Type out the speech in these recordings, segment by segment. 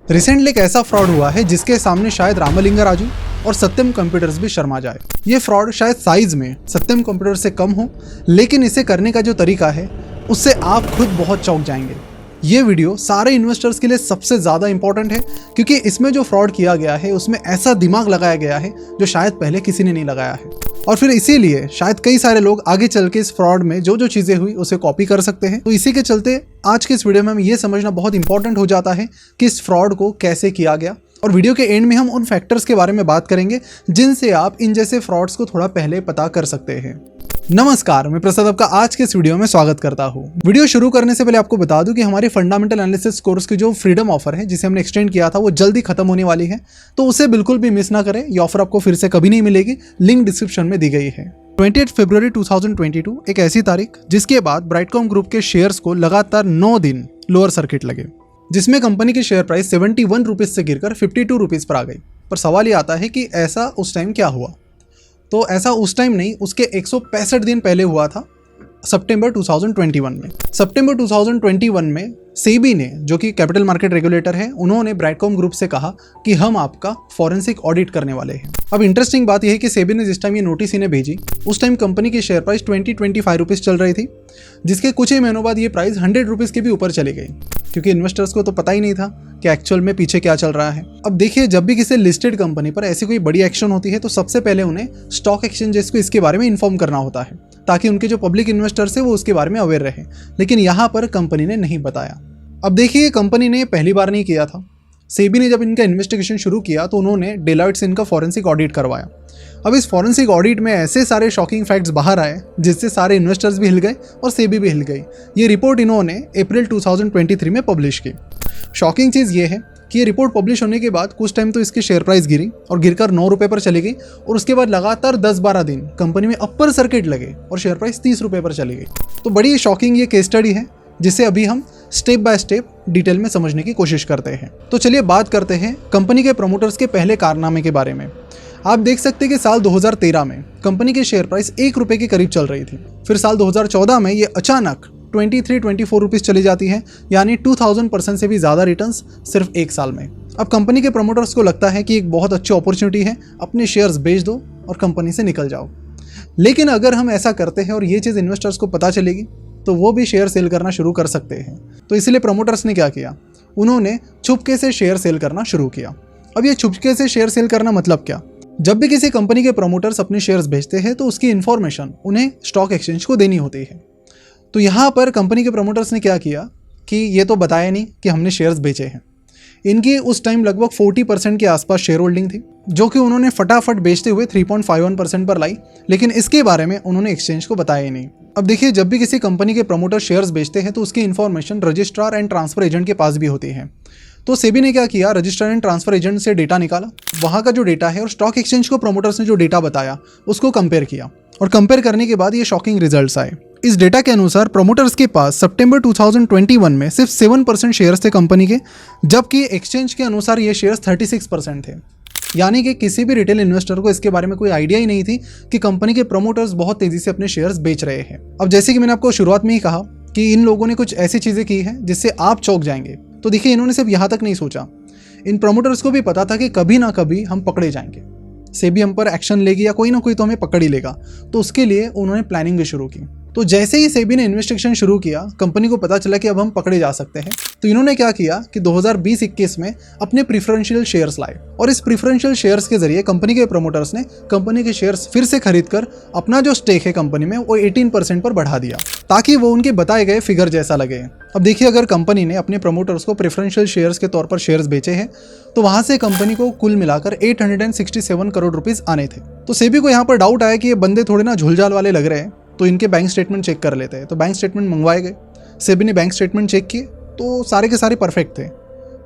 Recently एक ऐसा fraud हुआ है जिसके सामने शायद रामलिंगा राजू और सत्यम कंप्यूटर्स भी शर्मा जाए। ये फ्रॉड शायद साइज में सत्यम कंप्यूटर से कम हो, लेकिन इसे करने का जो तरीका है उससे आप खुद बहुत चौंक जाएंगे। ये वीडियो सारे इन्वेस्टर्स के लिए सबसे ज़्यादा इंपॉर्टेंट है, क्योंकि इसमें जो फ्रॉड किया गया है उसमें ऐसा दिमाग लगाया गया है जो शायद पहले किसी ने नहीं लगाया है, और फिर इसीलिए शायद कई सारे लोग आगे चल के इस फ्रॉड में जो जो चीज़ें हुई उसे कॉपी कर सकते हैं। तो इसी के चलते आज के इस वीडियो में हमें ये समझना बहुत इंपॉर्टेंट हो जाता है कि इस फ्रॉड को कैसे किया गया, और वीडियो के एंड में हम उन फैक्टर्स के बारे में बात करेंगे जिनसे आप इन जैसे फ्रॉड्स को थोड़ा पहले पता कर सकते हैं। नमस्कार, मैं प्रसाद आपका आज के इस वीडियो में स्वागत करता हूं। वीडियो शुरू करने से पहले आपको बता दूं कि हमारे फंडामेंटल एनालिसिस कोर्स की जो फ्रीडम ऑफर है जिसे हमने एक्सटेंड किया था वो जल्दी खत्म होने वाली है, तो उसे बिल्कुल भी मिस ना करें। ये ऑफर आपको फिर से कभी नहीं मिलेगी, लिंक डिस्क्रिप्शन में दी गई है। 28 फरवरी 2022 एक ऐसी तारीख जिसके बाद ब्राइटकॉम ग्रुप के शेयर्स को लगातार 9 दिन लोअर सर्किट लगे, जिसमें कंपनी की शेयर प्राइस 71 रुपीज़ से गिरकर 52 रुपीज़ पर आ गई। पर सवाल ये आता है कि ऐसा उस टाइम क्या हुआ? तो ऐसा उस टाइम नहीं, उसके 165 दिन पहले हुआ था, सितंबर 2021 में। सितंबर 2021 में सेबी ने, जो कि कैपिटल मार्केट रेगुलेटर है, उन्होंने ब्राइटकॉम ग्रुप से कहा कि हम आपका फॉरेंसिक ऑडिट करने वाले हैं। अब इंटरेस्टिंग बात यह है कि सेबी ने जिस टाइम ये नोटिस इन्हें भेजी उस टाइम कंपनी की शेयर प्राइस 25 रुपीज़ चल रही थी, जिसके कुछ ही महीनों बाद ये प्राइस 100 रुपीज़ के भी ऊपर चली गई, क्योंकि इन्वेस्टर्स को तो पता ही नहीं था कि एक्चुअल में पीछे क्या चल रहा है। अब देखिए, जब भी किसी लिस्टेड कंपनी पर ऐसी कोई बड़ी एक्शन होती है तो सबसे पहले उन्हें स्टॉक एक्सचेंजेस को इसके बारे में इन्फॉर्म करना होता है, ताकि उनके जो पब्लिक इन्वेस्टर्स है वो उसके बारे में अवेयर रहे। लेकिन यहाँ पर कंपनी ने नहीं बताया। अब देखिए, कंपनी ने पहली बार नहीं किया था। सेबी ने जब इनका इन्वेस्टिगेशन शुरू किया तो उन्होंने डेलॉयट से इनका फॉरेंसिक ऑडिट करवाया। अब इस फॉरेंसिक ऑडिट में ऐसे सारे शॉकिंग फैक्ट्स बाहर आए जिससे सारे इन्वेस्टर्स भी हिल गए और सेबी भी हिल गई। ये रिपोर्ट इन्होंने अप्रैल 2023 में पब्लिश की। शॉकिंग चीज़ ये है कि ये रिपोर्ट पब्लिश होने के बाद कुछ टाइम तो इसकी शेयर प्राइस गिरी और गिरकर 9 रुपये पर चली गई, और उसके बाद लगातार 10-12 दिन कंपनी में अपर सर्किट लगे और शेयर प्राइस 30 रुपये पर चली गई। तो बड़ी शॉकिंग ये केस स्टडी है जिसे अभी हम स्टेप बाय स्टेप डिटेल में समझने की कोशिश करते हैं। तो चलिए बात करते हैं कंपनी के प्रमोटर्स के पहले कारनामे के बारे में। आप देख सकते हैं कि साल 2013 में कंपनी की शेयर प्राइस 1 रुपये के करीब चल रही थी। फिर साल 2014 में ये अचानक 23-24 रुपीज़ चली जाती है, यानी 2000% से भी ज़्यादा रिटर्न्स सिर्फ एक साल में। अब कंपनी के प्रमोटर्स को लगता है कि एक बहुत अच्छी अपॉर्चुनिटी है, अपने शेयर्स बेच दो और कंपनी से निकल जाओ। लेकिन अगर हम ऐसा करते हैं और ये चीज़ इन्वेस्टर्स को पता चलेगी तो वो भी शेयर सेल करना शुरू कर सकते हैं। तो इसलिए प्रमोटर्स ने क्या किया, उन्होंने छुपके से शेयर सेल करना शुरू किया। अब ये छुपके से शेयर सेल करना मतलब क्या? जब भी किसी कंपनी के प्रमोटर्स अपने शेयर्स बेचते हैं तो उसकी इन्फॉर्मेशन उन्हें स्टॉक एक्सचेंज को देनी होती है। तो यहाँ पर कंपनी के प्रमोटर्स ने क्या किया कि ये तो बताया नहीं कि हमने शेयर्स बेचे हैं। इनकी उस टाइम लगभग 40% के आसपास शेयर होल्डिंग थी, जो कि उन्होंने फटाफट बेचते हुए 3.51% पर लाई, लेकिन इसके बारे में उन्होंने एक्सचेंज को बताया ही नहीं। अब देखिए, जब भी किसी कंपनी के प्रमोटर शेयर्स बेचते हैं तो उसकी information registrar and transfer agent के पास भी होती है। तो सेबी ने क्या किया, रजिस्ट्रार एंड ट्रांसफर एजेंट से डेटा निकाला, वहाँ का जो डेटा है और स्टॉक एक्सचेंज को प्रमोटर्स ने जो डेटा बताया उसको कंपेयर किया, और कंपेयर करने के बाद ये शॉकिंग रिजल्ट्स आए। इस डेटा के अनुसार प्रमोटर्स के पास सितंबर 2021 में सिर्फ 7% शेयर्स थे कंपनी के, जबकि एक्सचेंज के अनुसार ये शेयर्स 36% थे। यानी कि किसी भी रिटेल इन्वेस्टर को इसके बारे में कोई आइडिया ही नहीं थी कि कंपनी के प्रमोटर्स बहुत तेजी से अपने शेयर्स बेच रहे हैं। अब जैसे कि मैंने आपको शुरुआत में ही कहा कि इन लोगों ने कुछ ऐसी चीज़ें की हैं जिससे आप चौंक जाएंगे। तो देखिए, इन्होंने सिर्फ यहाँ तक नहीं सोचा, इन प्रमोटर्स को भी पता था कि कभी ना कभी हम पकड़े जाएंगे, सेबी हम पर एक्शन लेगी या कोई ना कोई तो हमें पकड़ ही लेगा। तो उसके लिए उन्होंने प्लानिंग भी शुरू की। तो जैसे ही सेबी ने इन्वेस्टिगेशन शुरू किया, कंपनी को पता चला कि अब हम पकड़े जा सकते हैं, तो इन्होंने क्या किया कि 2020-21 में अपने प्रिफरेंशियल शेयर्स लाए, और इस प्रिफरेंशियल शेयर्स के जरिए कंपनी के प्रमोटर्स ने कंपनी के शेयर्स फिर से खरीदकर अपना जो स्टेक है कंपनी में वो 18% पर बढ़ा दिया, ताकि वो उनके बताए गए फिगर जैसा लगे। अब देखिए, अगर कंपनी ने अपने प्रमोटर्स को प्रेफरेंशियल शेयर्स के तौर पर शेयर्स बेचे हैं तो वहां से कंपनी को कुल मिलाकर 867 करोड़ रुपीस आने थे। तो सेबी को यहाँ पर डाउट आया कि ये बंदे थोड़े ना झुलझाल वाले लग रहे हैं, तो इनके बैंक स्टेटमेंट चेक कर लेते हैं। तो बैंक स्टेटमेंट मंगवाए गए, सेबी ने बैंक स्टेटमेंट चेक किए तो सारे के सारे परफेक्ट थे।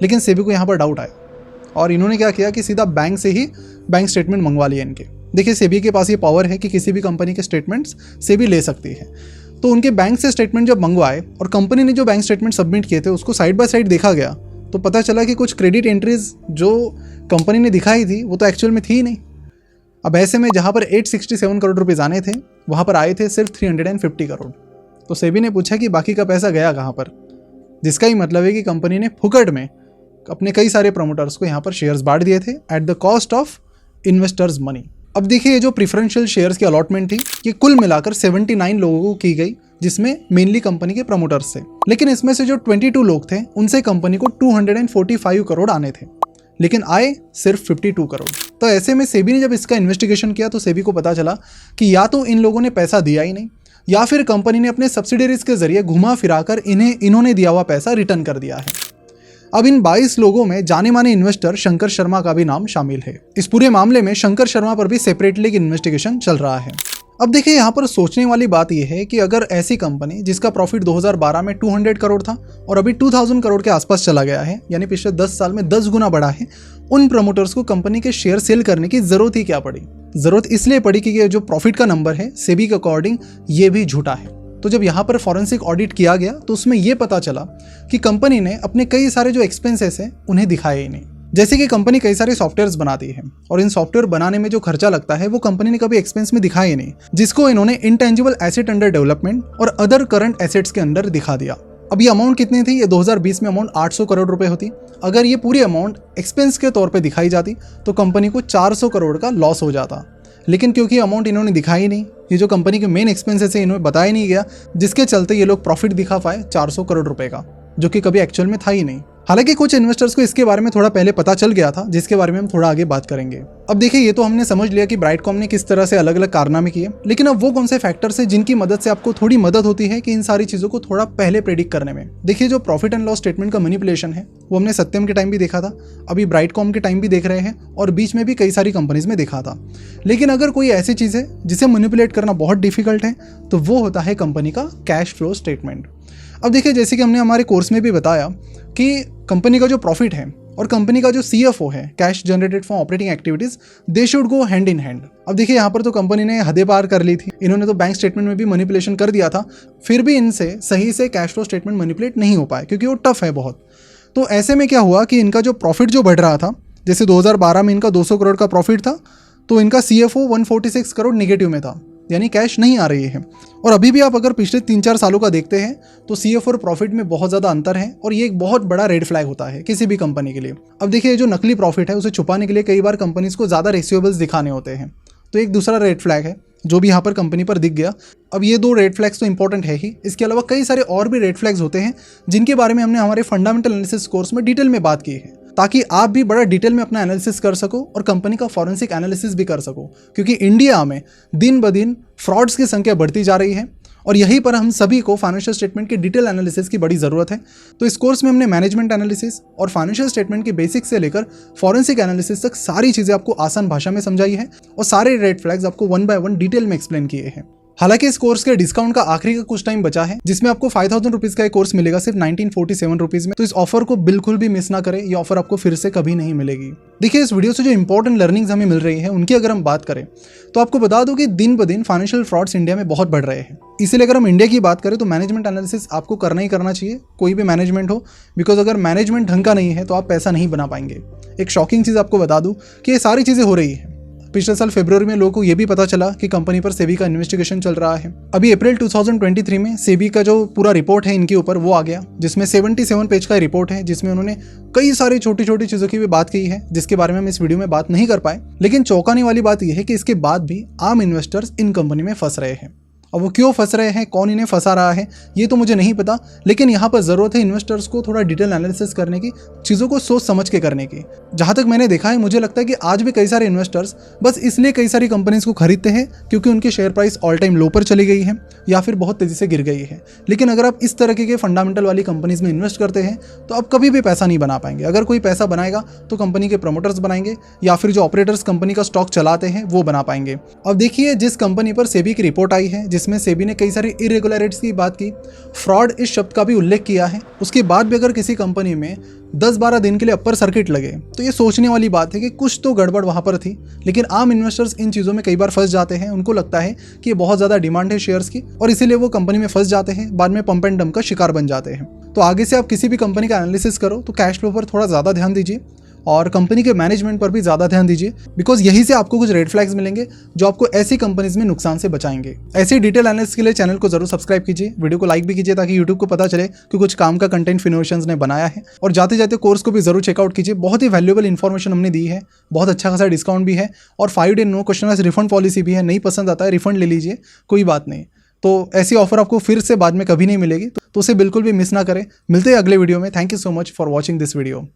लेकिन सेबी को यहाँ पर डाउट आया और इन्होंने क्या किया कि सीधा बैंक से ही बैंक स्टेटमेंट मंगवा लिए इनके। देखिए, सेबी के पास ये पावर है कि किसी भी कंपनी के स्टेटमेंट्स सेबी ले सकती है। तो उनके बैंक से स्टेटमेंट जब मंगवाए और कंपनी ने जो बैंक स्टेटमेंट सबमिट किए थे उसको साइड बाय साइड देखा गया, तो पता चला कि कुछ क्रेडिट एंट्रीज जो कंपनी ने दिखाई थी वो तो एक्चुअल में थी ही नहीं। अब ऐसे में जहाँ पर 867 करोड़ रुपीज़ आने थे वहाँ पर आए थे सिर्फ 350 करोड़। तो सेबी ने पूछा कि बाकी का पैसा गया कहाँ पर, जिसका ही मतलब है कि कंपनी ने फुकट में अपने कई सारे प्रमोटर्स को यहाँ पर शेयर्स बांट दिए थे at the cost of investors money. अब देखिए, ये जो प्रिफरेंशियल शेयर्स की अलॉटमेंट थी ये कुल मिलाकर 79 लोगों को की गई, जिसमें मेनली कंपनी के प्रमोटर्स थे। लेकिन इसमें से जो 22 लोग थे उनसे कंपनी को 245 करोड़ आने थे, लेकिन आए सिर्फ 52 करोड़। तो ऐसे में सेबी ने जब इसका इन्वेस्टिगेशन किया तो सेबी को पता चला कि या तो इन लोगों ने पैसा दिया ही नहीं, या फिर कंपनी ने अपने सब्सिडरीज के जरिए घुमा फिराकर इन्होंने दिया हुआ पैसा रिटर्न कर दिया है। अब इन 22 लोगों में जाने माने इन्वेस्टर शंकर शर्मा का भी नाम शामिल है। इस पूरे मामले में शंकर शर्मा पर भी सेपरेटली इन्वेस्टिगेशन चल रहा है। अब देखिए, यहाँ पर सोचने वाली बात यह है कि अगर ऐसी कंपनी जिसका प्रॉफिट 2012 में 200 करोड़ था और अभी 2000 करोड़ के आसपास चला गया है, यानी पिछले 10 साल में 10 गुना बढ़ा है, उन प्रमोटर्स को कंपनी के शेयर सेल करने की जरूरत ही क्या पड़ी? जरूरत इसलिए पड़ी कि ये जो प्रॉफिट का नंबर है सेबी के अकॉर्डिंग ये भी झूठा है। तो जब यहाँ पर फॉरेंसिक ऑडिट किया गया तो उसमें यह पता चला कि कंपनी ने अपने कई सारे जो एक्सपेंसेस हैं उन्हें दिखाए ही नहीं। जैसे कि कंपनी कई सारे सॉफ्टवेयर्स बनाती है और इन सॉफ्टवेयर बनाने में जो खर्चा लगता है वो कंपनी ने कभी एक्सपेंस में दिखाया ही नहीं, जिसको इन्होंने इंटेंजिबल एसेट अंडर डेवलपमेंट और अदर करंट एसेट्स के अंदर दिखा दिया। अब ये अमाउंट कितनी थी? ये 2020 में अमाउंट 800 करोड़ रुपए होती। अगर ये पूरी अमाउंट एक्सपेंस के तौर पर दिखाई जाती तो कंपनी को 400 करोड़ का लॉस हो जाता। लेकिन क्योंकि अमाउंट इन्होंने दिखाई नहीं, ये जो कंपनी के मेन एक्सपेंसेस है इन्होंने बताया नहीं गया, जिसके चलते ये लोग प्रॉफिट दिखा पाए 400 करोड़ रुपए का, जो कि कभी एक्चुअल में था ही नहीं। हालांकि कुछ इन्वेस्टर्स को इसके बारे में थोड़ा पहले पता चल गया था, जिसके बारे में हम थोड़ा आगे बात करेंगे। अब देखिए, ये तो हमने समझ लिया कि ब्राइटकॉम ने किस तरह से अलग अलग कारनामे किए, लेकिन अब वो कौन से फैक्टर्स हैं जिनकी मदद से आपको थोड़ी मदद होती है कि इन सारी चीजों को थोड़ा पहले प्रेडिक्ट करने में। देखिए, जो प्रॉफिट एंड लॉस स्टेटमेंट का मैनिपुलेशन है वो हमने सत्यम के टाइम भी देखा था, अभी ब्राइटकॉम के टाइम भी देख रहे हैं और बीच में भी कई सारी कंपनीज में देखा था। लेकिन अगर कोई ऐसी चीज है जिसे मैनिपुलेट करना बहुत डिफिकल्ट है तो वो होता है कंपनी का कैश फ्लो स्टेटमेंट। अब देखिए, जैसे कि हमने हमारे कोर्स में भी बताया कि कंपनी का जो प्रॉफिट है और कंपनी का जो CFO है, cash generated from operating activities, they should go hand in hand. अब देखिए, यहाँ पर तो कंपनी ने हदें पार कर ली थी, इन्होंने तो बैंक स्टेटमेंट में भी मैनिपुलेशन कर दिया था, फिर भी इनसे सही से कैश फ्लो स्टेटमेंट मैनिपुलेट नहीं हो पाए क्योंकि वो टफ है बहुत। तो ऐसे में क्या हुआ कि इनका जो प्रॉफिट जो बढ़ रहा था, जैसे 2012 में इनका 200 करोड़ का प्रॉफिट था तो इनका CFO 146 करोड़ निगेटिव में था, यानी कैश नहीं आ रही है। और अभी भी आप अगर पिछले 3-4 सालों का देखते हैं तो CFO और प्रॉफिट में बहुत ज़्यादा अंतर है और ये एक बहुत बड़ा रेड फ्लैग होता है किसी भी कंपनी के लिए। अब देखिए, जो नकली प्रॉफिट है उसे छुपाने के लिए कई बार कंपनीज को ज़्यादा रिसीवेबल्स दिखाने होते हैं, तो एक दूसरा रेड फ्लैग है जो भी यहाँ पर कंपनी पर दिख गया। अब ये 2 रेड फ्लैग्स तो इंपॉर्टेंट है ही, इसके अलावा कई सारे और भी रेड फ्लैग्स होते हैं जिनके बारे में हमने हमारे फंडामेंटल एनालिसिस कोर्स में डिटेल में बात की है, ताकि आप भी बड़ा डिटेल में अपना एनालिसिस कर सको और कंपनी का फॉरेंसिक एनालिसिस भी कर सको। क्योंकि इंडिया में दिन ब दिन फ्रॉड्स की संख्या बढ़ती जा रही है और यहीं पर हम सभी को फाइनेंशियल स्टेटमेंट की डिटेल एनालिसिस की बड़ी ज़रूरत है। तो इस कोर्स में हमने मैनेजमेंट एनालिसिस और फाइनेंशियल स्टेटमेंट के बेसिक्स से लेकर फॉरेंसिक एनालिसिस तक सारी चीज़ें आपको आसान भाषा में समझाई है और सारे रेड फ्लैग्स आपको 1 by 1 डिटेल में एक्सप्लेन किए हैं। हालांकि इस कोर्स के डिस्काउंट का आखिरी का कुछ टाइम बचा है, जिसमें आपको 5000 रुपीज़ का एक कोर्स मिलेगा सिर्फ 1947 रुपीज़ में। तो इस ऑफर को बिल्कुल भी मिस ना करें, ये ऑफर आपको फिर से कभी नहीं मिलेगी। देखिए, इस वीडियो से जो इंपॉर्टेंट लर्निंग्स हमें मिल रही है उनकी अगर हम बात करें तो आपको बता दूं कि दिन ब दिन फाइनेंशियल फ्रॉड्स इंडिया में बहुत बढ़ रहे हैं। इसीलिए अगर हम इंडिया की बात करें तो मैनेजमेंट एनालिसिस आपको करना ही करना चाहिए, कोई भी मैनेजमेंट हो, बिकॉज अगर मैनेजमेंट ढंग का नहीं है तो आप पैसा नहीं बना पाएंगे। एक शॉकिंग चीज़ आपको बता दूं कि ये सारी चीज़ें हो रही है। पिछले साल फरवरी में लोगों को ये भी पता चला कि कंपनी पर सेबी का इन्वेस्टिगेशन चल रहा है। अभी अप्रैल 2023 में सेबी का जो पूरा रिपोर्ट है इनके ऊपर वो आ गया, जिसमें 77 पेज का रिपोर्ट है, जिसमें उन्होंने कई सारी छोटी छोटी चीज़ों की भी बात की है, जिसके बारे में हम इस वीडियो में बात नहीं कर पाए। लेकिन चौंकाने वाली बात यह है कि इसके बाद भी आम इन्वेस्टर्स इन कंपनी में फंस रहे हैं। अब वो क्यों फंस रहे हैं, कौन इन्हें फंसा रहा है, ये तो मुझे नहीं पता, लेकिन यहाँ पर ज़रूरत है इन्वेस्टर्स को थोड़ा डिटेल एनालिसिस करने की, चीज़ों को सोच समझ के करने की। जहाँ तक मैंने देखा है, मुझे लगता है कि आज भी कई सारे इन्वेस्टर्स बस इसलिए कई सारी कंपनीज को खरीदते हैं क्योंकि उनकी शेयर प्राइस ऑल टाइम लो पर चली गई है या फिर बहुत तेज़ी से गिर गई है। लेकिन अगर आप इस तरह के फंडामेंटल वाली कंपनीज में इन्वेस्ट करते हैं तो आप कभी भी पैसा नहीं बना पाएंगे। अगर कोई पैसा बनाएगा तो कंपनी के प्रमोटर्स बनाएंगे या फिर जो ऑपरेटर्स कंपनी का स्टॉक चलाते हैं वो बना पाएंगे। अब देखिए, जिस कंपनी पर सेबी की रिपोर्ट आई है, जिसमें सेबी ने कई सारी इरेगुलरिटीज की बात की, फ्रॉड इस शब्द का भी उल्लेख किया है, उसके बाद भी अगर किसी कंपनी में 10-12 दिन के लिए अपर सर्किट लगे तो ये सोचने वाली बात है कि कुछ तो गड़बड़ वहाँ पर थी। लेकिन आम इन्वेस्टर्स इन चीज़ों में कई बार फंस जाते हैं, उनको लगता है कि ये बहुत ज़्यादा डिमांड है शेयर्स की और इसीलिए वो कंपनी में फंस जाते हैं, बाद में पंप एंड डंप का शिकार बन जाते हैं। तो आगे से आप किसी भी कंपनी का एनालिसिस करो तो कैश फ्लो पर थोड़ा ज़्यादा ध्यान दीजिए और कंपनी के मैनेजमेंट पर भी ज़्यादा ध्यान दीजिए, बिकॉज यहीं से आपको कुछ रेड फ्लैग्स मिलेंगे जो आपको ऐसी कंपनीज में नुकसान से बचाएंगे। ऐसे डिटेल एनालिसिस के लिए चैनल को जरूर सब्सक्राइब कीजिए, वीडियो को लाइक भी कीजिए ताकि यूट्यूब को पता चले कि कुछ काम का कंटेंट फिनोवेशंस ने बनाया है। और जाते जाते कोर्स को भी जरूर चेकआउट कीजिए, बहुत ही वैल्यूएबल इन्फॉर्मेशन हमने दी है, बहुत अच्छा खासा डिस्काउंट भी है और 5 day no question refund policy भी है। नहीं पसंद आता है रिफंड ले लीजिए, कोई बात नहीं। तो ऐसी ऑफर आपको फिर से बाद में कभी नहीं मिलेगी, तो उसे बिल्कुल भी मिस ना करें। मिलते हैं अगले वीडियो में। Thank you so much for watching this video.